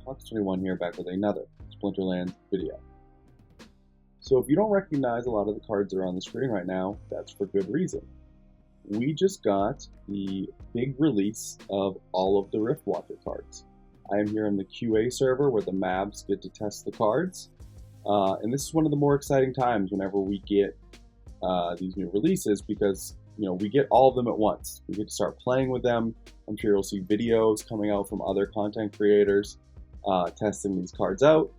Fox21 here, back with another Splinterlands video. So if you don't recognize a lot of the cards that are on the screen right now, that's for good reason. We just got the big release of all of the Riftwatcher cards. I am here in the QA server where the Mavs get to test the cards. And this is one of the more exciting times whenever we get these new releases because we get all of them at once. We get to start playing with them. I'm sure you'll see videos coming out from other content creators testing these cards out.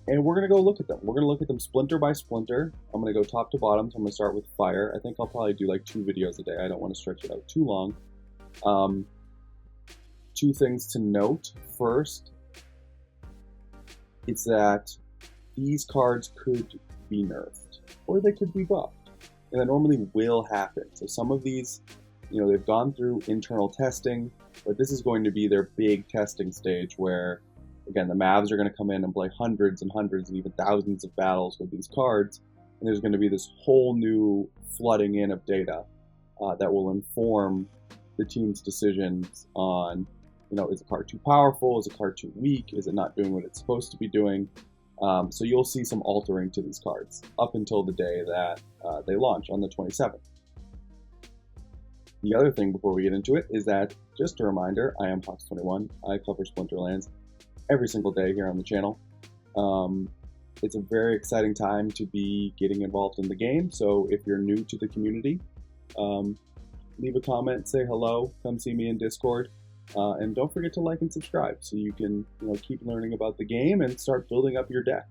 And we're going to go look at them. We're going to look at them splinter by splinter. I'm going to go top to bottom, so I'm going to start with fire. I think I'll probably do like 2 videos a day. I don't want to stretch it out too long. 2 things to note. First, it's that these cards could be nerfed, or they could be buffed. And that normally will happen. So some of these, they've gone through internal testing, but this is going to be their big testing stage where, again, the Mavs are going to come in and play hundreds and hundreds and even thousands of battles with these cards. And there's going to be this whole new flooding in of data that will inform the team's decisions on, is a card too powerful? Is a card too weak? Is it not doing what it's supposed to be doing? So you'll see some altering to these cards up until the day that they launch on the 27th. The other thing before we get into it is that, just a reminder, I am Fox21. I cover Splinterlands every single day here on the channel. It's a very exciting time to be getting involved in the game, so if you're new to the community, leave a comment, say hello, come see me in Discord. And don't forget to like and subscribe so you can keep learning about the game and start building up your deck.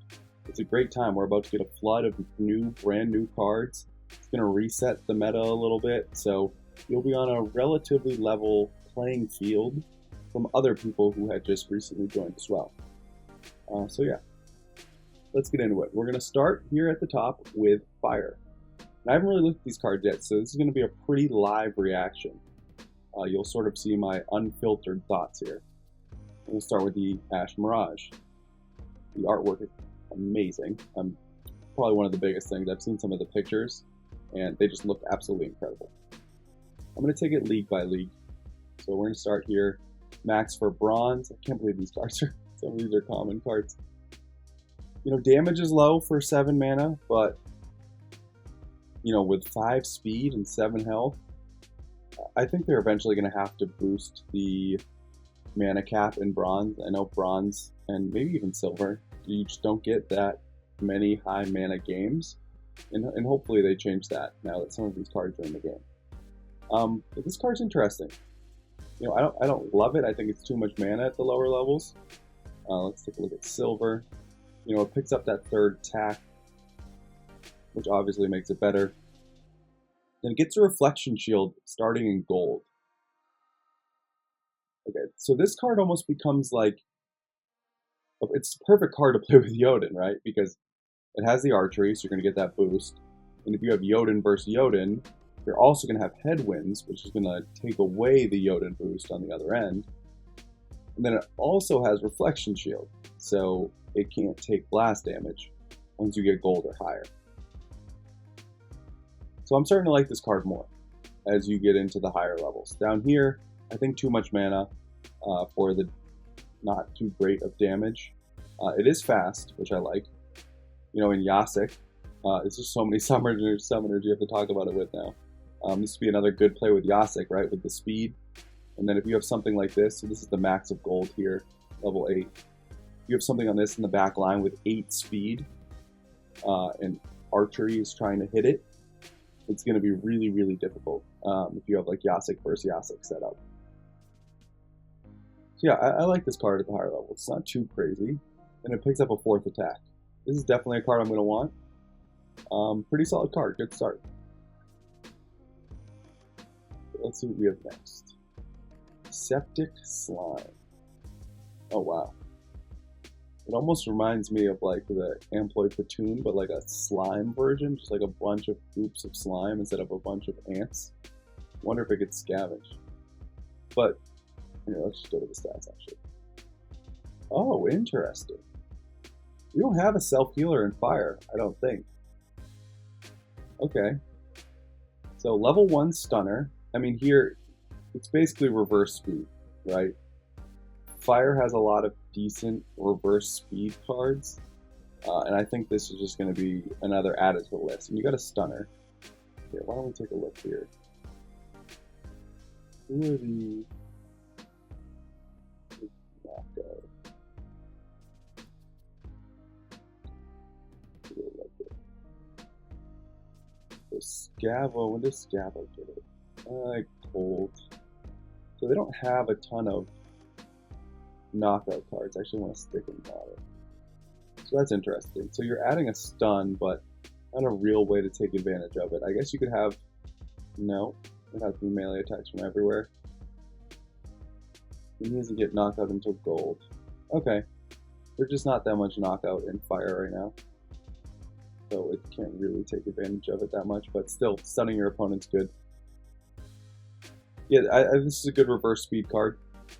It's a great time. We're about to get a flood of brand new cards. It's going to reset the meta a little bit, so you'll be on a relatively level playing field from other people who had just recently joined as well. So yeah, let's get into it. We're going to start here at the top with Fire. And I haven't really looked at these cards yet, so this is going to be a pretty live reaction. You'll sort of see my unfiltered thoughts here. We'll start with the Ash Mirage. The artwork is amazing. Probably one of the biggest things. I've seen some of the pictures, and they just look absolutely incredible. I'm going to take it league by league. So we're going to start here. Max for Bronze. I can't believe these cards are, some of these are common cards. Damage is low for 7 mana, but, with 5 speed and 7 health, I think they're eventually going to have to boost the mana cap in Bronze. I know Bronze and maybe even Silver, you just don't get that many high mana games, and hopefully they change that now that some of these cards are in the game. But this card's interesting. I don't love it. I think it's too much mana at the lower levels. Let's take a look at Silver. It picks up that 3rd attack, which obviously makes it better. Then it gets a Reflection Shield starting in gold. Okay, so this card almost becomes like, it's a perfect card to play with Jotun, right? Because it has the archery, so you're going to get that boost. And if you have Jotun versus Jotun, you're also going to have Headwinds, which is going to take away the Jotun boost on the other end. And then it also has Reflection Shield, so it can't take blast damage once you get gold or higher. So I'm starting to like this card more as you get into the higher levels. Down here, I think too much mana for the not too great of damage. It is fast, which I like. In Yasik, it's just so many summoners you have to talk about it with now. This would be another good play with Yasik, right, with the speed. And then if you have something like this, so this is the max of gold here, level 8. You have something on this in the back line with 8 speed, and archery is trying to hit it. It's going to be really, really difficult if you have like Yasik versus Yasik set up. So yeah, I like this card at the higher level. It's not too crazy. And it picks up a 4th attack. This is definitely a card I'm going to want. Pretty solid card. Good start. Let's see what we have next. Septic Slime. Oh wow. It almost reminds me of like the Amploid Platoon, but like a slime version, just like a bunch of groups of slime instead of a bunch of ants. Wonder if it gets scavenged. But, let's just go to the stats actually. Oh, interesting. We don't have a self-healer in Fire, I don't think. Okay. So level 1 Stunner. I mean, here, it's basically reverse speed, right? Fire has a lot of decent reverse speed cards, and I think this is just going to be another added to the list. And you got a Stunner. Here, why don't we take a look here? Who are the knockout? So Scavo, when does Scavo get it? Cold. So they don't have a ton of knockout cards. I actually want to stick in water. So that's interesting. So you're adding a stun, but not a real way to take advantage of it. I guess you could have, no, it has to be melee attacks from everywhere. He needs to get knocked out until gold. Okay. There's just not that much knockout in fire right now. So it can't really take advantage of it that much, but still, stunning your opponent's good. Yeah, this is a good reverse speed card.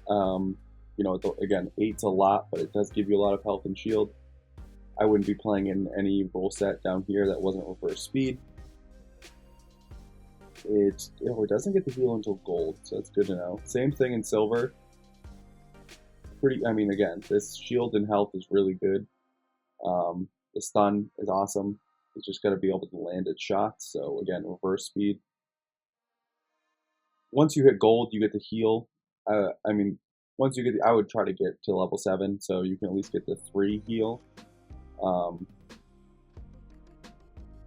You know, again, 8's a lot, but it does give you a lot of health and shield. I wouldn't be playing in any rule set down here that wasn't reverse speed. It doesn't get the heal until gold, so that's good to know. Same thing in silver. I mean, again, this shield and health is really good. The stun is awesome. It's just got to be able to land its shots. So again, reverse speed. Once you hit gold, you get the heal. I mean, once you get, I would try to get to level 7, so you can at least get the 3 heal.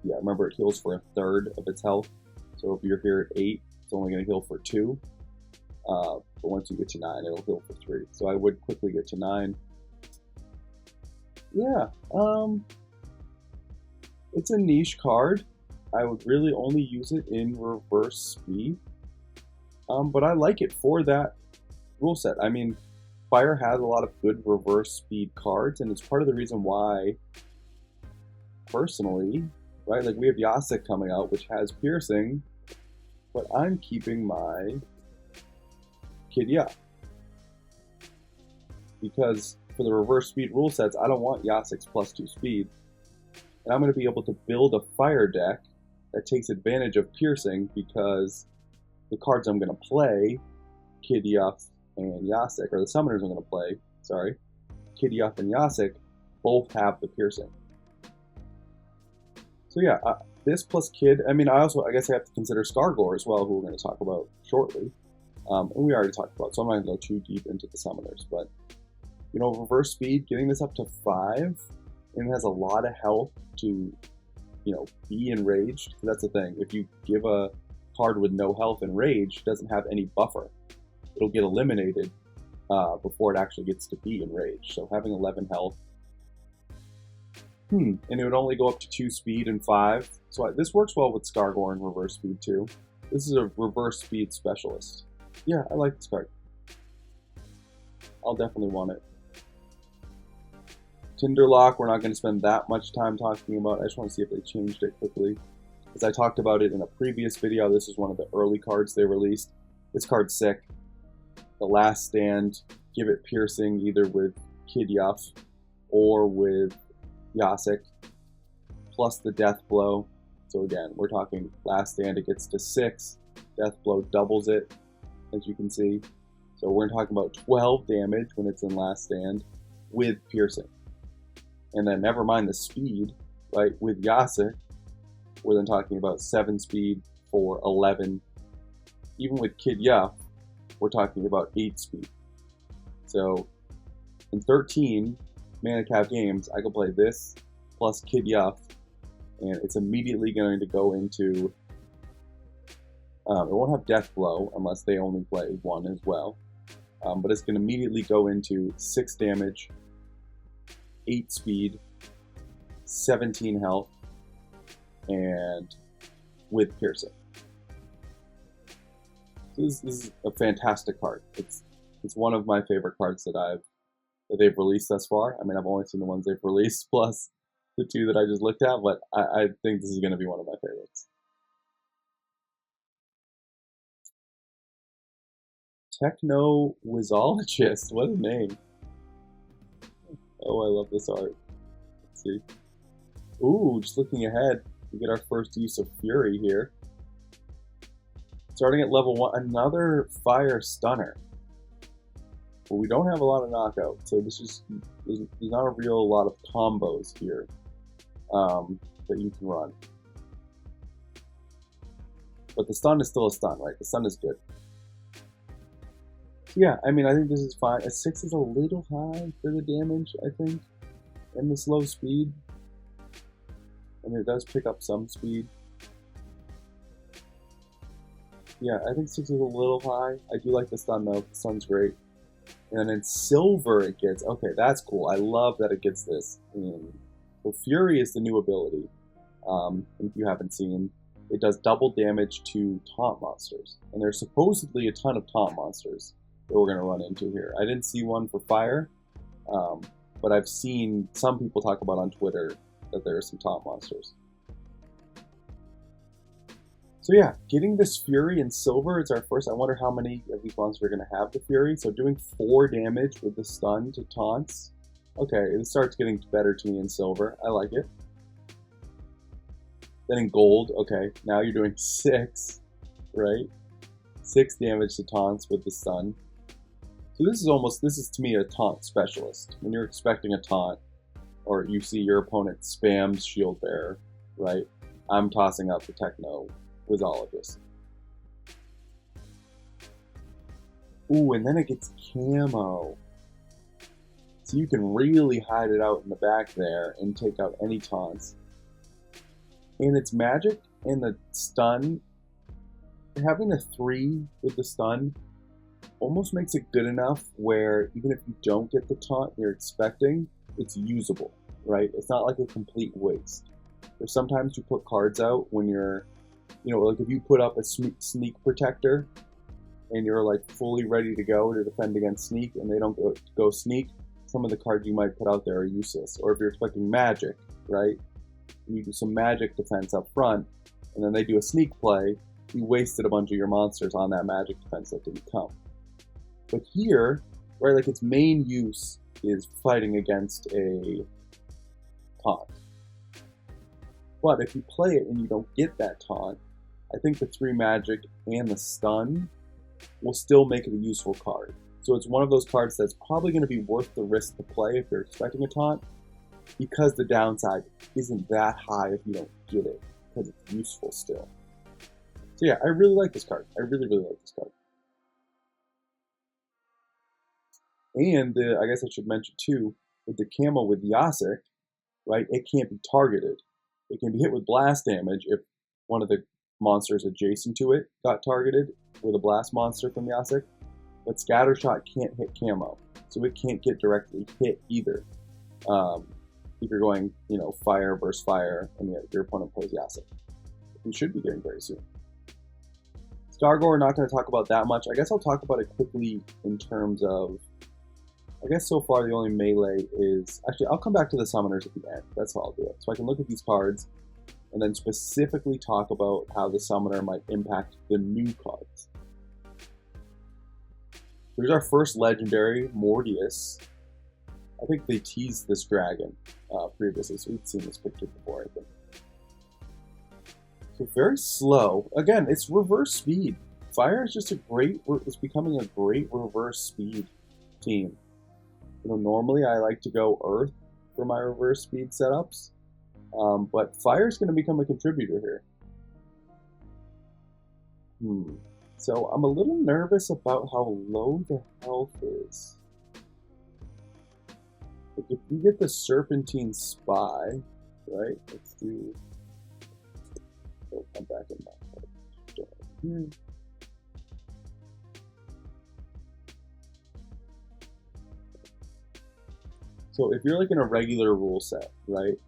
Yeah, remember it heals for 1/3 of its health. So if you're here at 8, it's only going to heal for 2. But once you get to 9, it'll heal for 3. So I would quickly get to 9. Yeah, it's a niche card. I would really only use it in reverse speed. But I like it for that rule set. I mean, Fire has a lot of good reverse speed cards, and it's part of the reason why, personally, right, like we have Yasik coming out, which has piercing, but I'm keeping my Kidya. Because for the reverse speed rule sets, I don't want Yasik's +2 speed. And I'm going to be able to build a fire deck that takes advantage of piercing because the cards I'm going to play, Kidya and Yasik, or the summoners I'm going to play, sorry, Kidya and Yasik, both have the piercing. So yeah, this plus Kid, I mean, I guess I have to consider Skargor as well, who we're going to talk about shortly. And we already talked about, so I'm not going to go too deep into the summoners, but, you know, reverse speed, getting this up to 5, and it has a lot of health to, you know, be enraged. So that's the thing. If you give a card with no health and rage, it doesn't have any buffer. It'll get eliminated before it actually gets to be enraged. So having 11 health. And it would only go up to 2 speed and 5. So this works well with Skargor and reverse speed too. This is a reverse speed specialist. Yeah, I like this card. I'll definitely want it. Tinderlock, we're not going to spend that much time talking about. I just want to see if they changed it quickly. As I talked about it in a previous video, this is one of the early cards they released. This card's sick. The Last Stand, give it piercing either with Kidya or with Yasik, plus the Death Blow. So again, we're talking Last Stand, it gets to 6. Death Blow doubles it, as you can see. So we're talking about 12 damage when it's in Last Stand with piercing. And then never mind the speed, right? With Yasik, we're then talking about 7 speed for 11. Even with Kidya, we're talking about 8 speed. So in 13 mana cap games, I can play this plus Kidya, and it's immediately going to go into. It won't have Death Blow unless they only play 1 as well. But it's going to immediately go into 6 damage, 8 speed, 17 health, and with piercing. So this is a fantastic card. It's one of my favorite cards that they've released thus far. I mean, I've only seen the ones they've released plus the 2 that I just looked at, but I think this is going to be one of my favorites. Techno Wizologist, what a name. Oh, I love this art. Let's see. Ooh, just looking ahead, we get our first use of Fury here. Starting at level 1, another Fire Stunner. but we don't have a lot of knockout, so this is there's not a real lot of combos here that you can run. But the stun is still a stun, right? The stun is good. So yeah, I mean, I think this is fine. A 6 is a little high for the damage, I think, and the slow speed. I mean, it does pick up some speed. Yeah, I think 6 is a little high. I do like the stun, though. The stun's great. And then in silver, it gets... Okay, that's cool. I love that it gets this. So Fury is the new ability. If you haven't seen, it does double damage to taunt monsters. And there's supposedly a ton of taunt monsters that we're going to run into here. I didn't see one for fire, but I've seen some people talk about on Twitter that there are some taunt monsters. So yeah, getting this Fury in silver is our first. I wonder how many of these monsters are going to have the Fury. So doing 4 damage with the stun to taunts. Okay, it starts getting better to me in silver. I like it. Then in gold, okay, now you're doing 6, right? 6 damage to taunts with the stun. So this is to me a Taunt Specialist. When you're expecting a taunt, or you see your opponent spams Shield Bearer, right? I'm tossing out the Techno Wizologist. Ooh, and then it gets Camo. So you can really hide it out in the back there and take out any taunts. And its magic and the stun, having a 3 with the stun almost makes it good enough where even if you don't get the taunt you're expecting, it's usable, right? It's not like a complete waste. There's sometimes you put cards out when you're, like if you put up a sneak protector and you're like fully ready to go to defend against sneak and they don't go sneak, some of the cards you might put out there are useless. Or if you're expecting magic, right? You do some magic defense up front and then they do a sneak play, you wasted a bunch of your monsters on that magic defense that didn't come. But here, where like its main use is fighting against a taunt. But if you play it and you don't get that taunt, I think the 3 magic and the stun will still make it a useful card. So it's one of those cards that's probably going to be worth the risk to play if you're expecting a taunt, because the downside isn't that high if you don't get it, because it's useful still. So yeah, I really like this card. I really, really like this card. And I guess I should mention too, with the Camel with Yasik, right, it can't be targeted. It can be hit with blast damage if one of the monsters adjacent to it got targeted with a blast monster from Yasik, but Scattershot can't hit Camo, so it can't get directly hit either. If you're going, fire versus fire, and your opponent plays Yasik. We should be getting very soon. Stargore, we're not going to talk about that much. I guess I'll talk about it quickly in terms of, I guess so far the only melee is, actually I'll come back to the summoners at the end, that's how I'll do it. So I can look at these cards, and then specifically talk about how the summoner might impact the new cards. Here's our first legendary, Mordius. I think they teased this dragon previously, so we've seen this picture before, I think. So very slow. Again, it's reverse speed. Fire is just it's becoming a great reverse speed team. Normally I like to go Earth for my reverse speed setups, but Fire is going to become a contributor here. So I'm a little nervous about how low the health is. Like if you get the Serpentine Spy, right? Let's do. Oh, I'm back in my here. So if you're like in a regular rule set, right,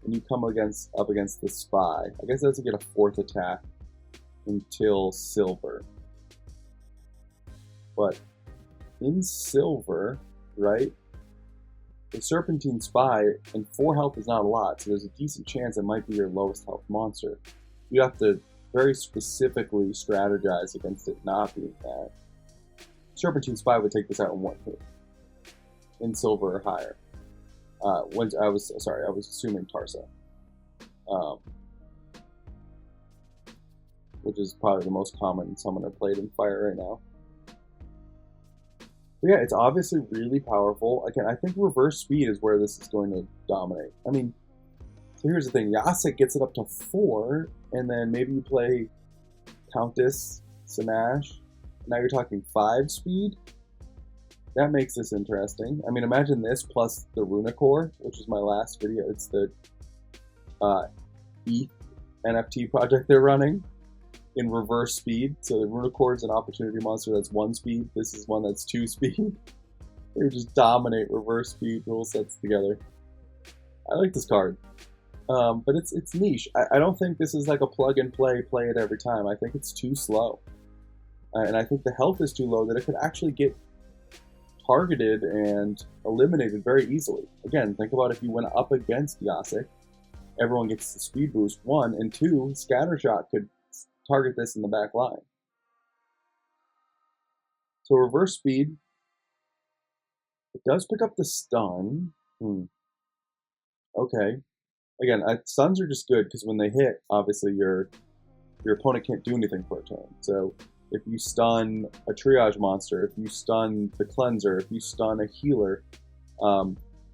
and you come up against the Spy, I guess it doesn't get a 4th attack until silver. But in silver, right, the Serpentine Spy and 4 health is not a lot, so there's a decent chance it might be your lowest health monster. You have to very specifically strategize against it not being that. Serpentine Spy would take this out in 1 hit. In silver or higher. I was assuming Tarsa. Which is probably the most common summoner played in Fire right now. But yeah, it's obviously really powerful. Again, I think reverse speed is where this is going to dominate. I mean, so here's the thing. Yasek gets it up to 4, and then maybe you play Countess, Samash. Now you're talking 5 speed. That makes this interesting. I mean, imagine this plus the Runicore, which is my last video. It's the ETH NFT project they're running in reverse speed. So the Runicore is an opportunity monster that's 1 speed. This is one that's 2 speed. They would just dominate reverse speed rule sets together. I like this card. But it's niche. I don't think this is like a plug and play it every time. I think it's too slow. And I think the health is too low that it could actually get targeted and eliminated very easily. Again, think about if you went up against Yasek, everyone gets the speed boost, 1, and 2, Scattershot could target this in the back line. So reverse speed, it does pick up the stun. Okay. Again, stuns are just good because when they hit, obviously your opponent can't do anything for a turn. So if you stun a triage monster, if you stun the cleanser, if you stun a healer,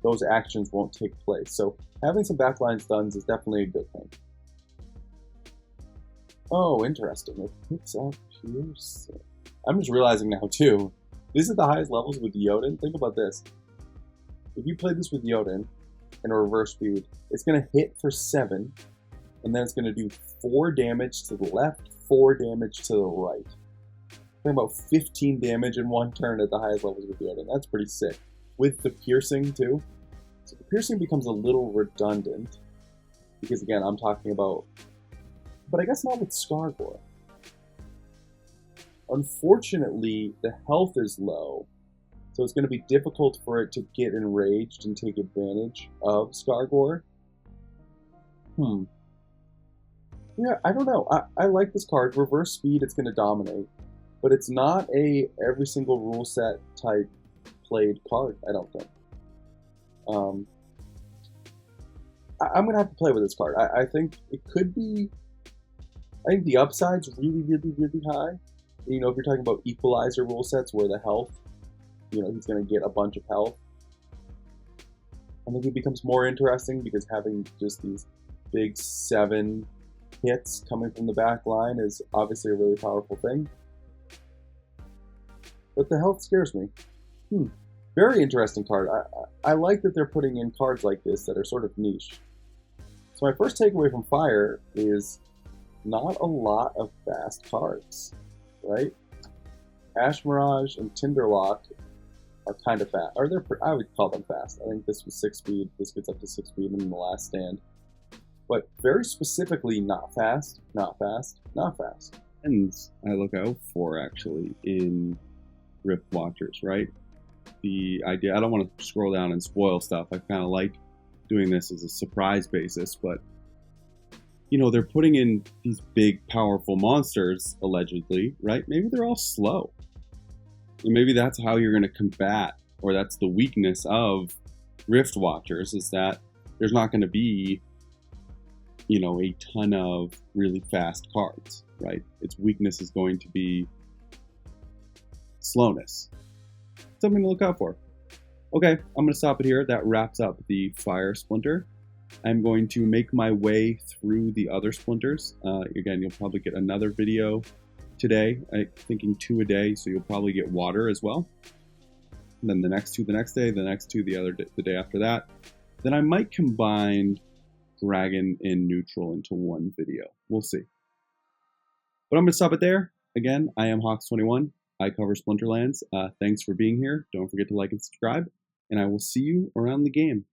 those actions won't take place. So having some backline stuns is definitely a good thing. Oh, interesting. It picks up Piercing. I'm just realizing now too, this is the highest levels with Jotun. Think about this. If you play this with Jotun in a reverse speed, it's going to hit for 7, and then it's going to do 4 damage to the left, 4 damage to the right. Talking about 15 damage in 1 turn at the highest levels with Jotun. That's pretty sick. With the piercing too. So the piercing becomes a little redundant, because again, I'm talking about, but I guess not with Scargor. Unfortunately, the health is low, so it's going to be difficult for it to get enraged and take advantage of Scargor. Yeah, I don't know. I like this card. Reverse speed, it's going to dominate, but it's not a every single rule set type played card, I don't think. I'm going to have to play with this card. I think it could be, I think the upside's really, really, really high. You know, if you're talking about equalizer rule sets where the health, you know, he's going to get a bunch of health. I think it becomes more interesting because having just these big 7 hits coming from the back line is obviously a really powerful thing. But the health scares me. Very interesting card. I like that they're putting in cards like this that are sort of niche. So my first takeaway from Fire is not a lot of fast cards, right? Ash Mirage and Tinderlock are kind of fast. Or I would call them fast. I think this was 6 speed. This gets up to 6 speed in the last stand. But very specifically, not fast, not fast, not fast. And I look out for actually in Riftwatchers, right? The idea, I don't want to scroll down and spoil stuff. I kind of like doing this as a surprise basis, but you know, they're putting in these big, powerful monsters, allegedly, right? Maybe they're all slow. And maybe that's how you're going to combat, or that's the weakness of Riftwatchers, is that there's not going to be, you know, a ton of really fast cards, right? Its weakness is going to be slowness. Something to look out for. Okay, I'm going to stop it here. That wraps up the Fire Splinter. I'm going to make my way through the other Splinters. Again, you'll probably get another video today. I'm thinking 2 a day, so you'll probably get water as well. And then the next 2 the next day, the next 2 the day after that. Then I might combine Dragon and Neutral into one video. We'll see. But I'm going to stop it there. Again, I am Hawks21. I cover Splinterlands. Thanks for being here. Don't forget to like and subscribe, and I will see you around the game.